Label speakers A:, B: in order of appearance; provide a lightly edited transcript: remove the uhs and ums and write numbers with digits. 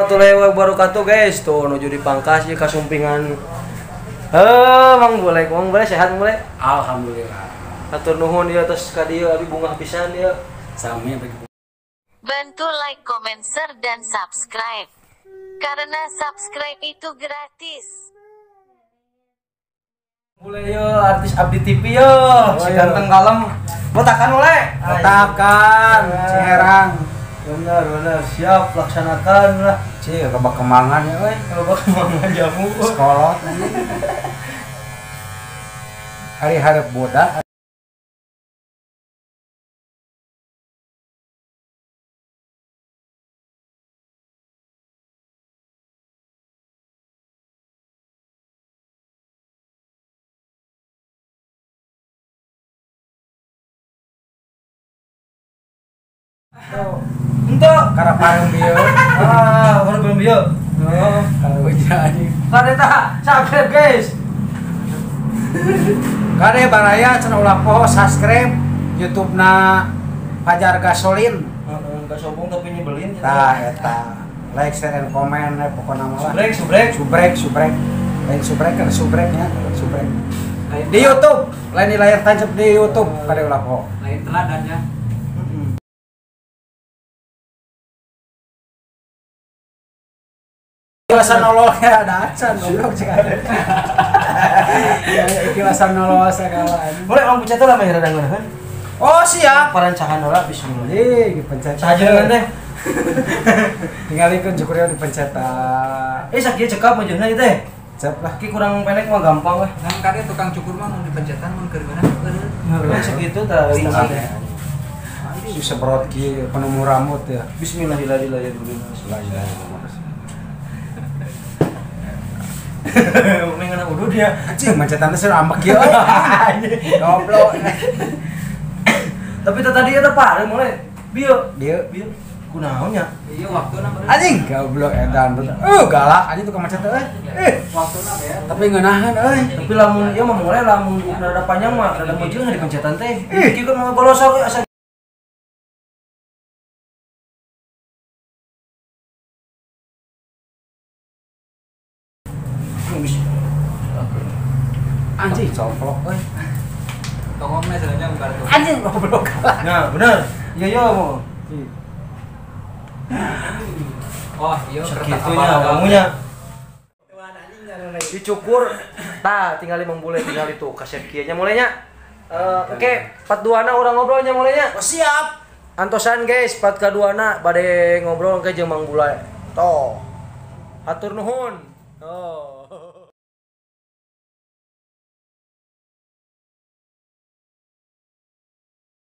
A: Warahmatullahi wabarakatuh guys, tuh nuju di Pangkas ya kasumpingan. Mang boleh sehat boleh.
B: Alhamdulillah.
A: Atur nuhun dia atas ka dieu abi bunga pisan dia.
B: Sami bagi.
C: Bantu like, comment, share, dan subscribe. Karena subscribe itu gratis.
A: Boleh yo artis Abdi TV yo, si ganteng kalem. Botakan boleh.
B: Botakan, Ciherang.
A: Benar, siap laksanakan lah.
B: Cih, loba kemangan ya we.
A: Loba kemangan jamu.
B: Sekolot. Hari-hari bodak.
A: Untuk
B: Karena pareng bieu.
A: baru belum dia.
B: Kalau jadi.
A: Kade tah, subscribe guys.
B: Kade baraya cenah ulah poho subscribe YouTube-na Fajar Gasolin.
A: Enggak sombong tapi nyebelin.
B: Tah eta. Like, share, and comment pokona mah.
A: Subrek.
B: Lain subrek kan subreknya, subrek. Di YouTube, lain di layar tancap di YouTube kade ulah poho.
D: Lain teladannya.
B: Ikilasan nolol kayak ada acan, goblok cik ada. Ya, ikilasan nolol segala.
A: Boleh orang pencet lah mah radang kan.
B: Oh siap.
A: Perancangan ora bismillah.
B: Dipencet.
A: Saja dengan teh.
B: Tinggalikeun cukurnya dipencet.
A: Sakieu cekap aja ieu teh.
B: Cep lah.
A: Ki kurang pendek mah gampang weh.
D: Ngan kade tukang cukur mah mun dipencetan mun keur beunang
A: Heeh, segitu tah rinci.
B: Susah berot ki penemu rambut ya.
A: Bismillahirrahmanirrahim. Mending anak udud ya.
B: Cing mencetan teh ambek kieu euy. Goblok.
A: Tapi tadi eta pareng mulai. Bieu.
B: Dia
A: Kunaon nya?
D: Iya waktuna bener.
B: anjing goblok edan. Galak anjing tukang mencet euy.
D: Waktuna ya.
B: Tapi ngeunahan euy.
A: Tapi lamun ieu mah mulai lamun rada panjang mah rada muncul dipencetan teh. Iki kan mah golosok asa
B: Anjing coplok euy.
D: Tongomnya sebenarnya bukan tuh.
B: Anjing goblok.
A: Nah, bener. Iya mau.
D: Oh, iya
A: Segitunya kamunya. Dicukur. Tah, tinggal 5 bulan tinggal itu kasep kieu nya mulainya. Oke, 42na urang ngobrolnya mulainya.
B: Oh siap.
A: Antosan guys, 42na bade ngobrol ke jeung Mang Bulai. Toh. Hatur nuhun. Oh.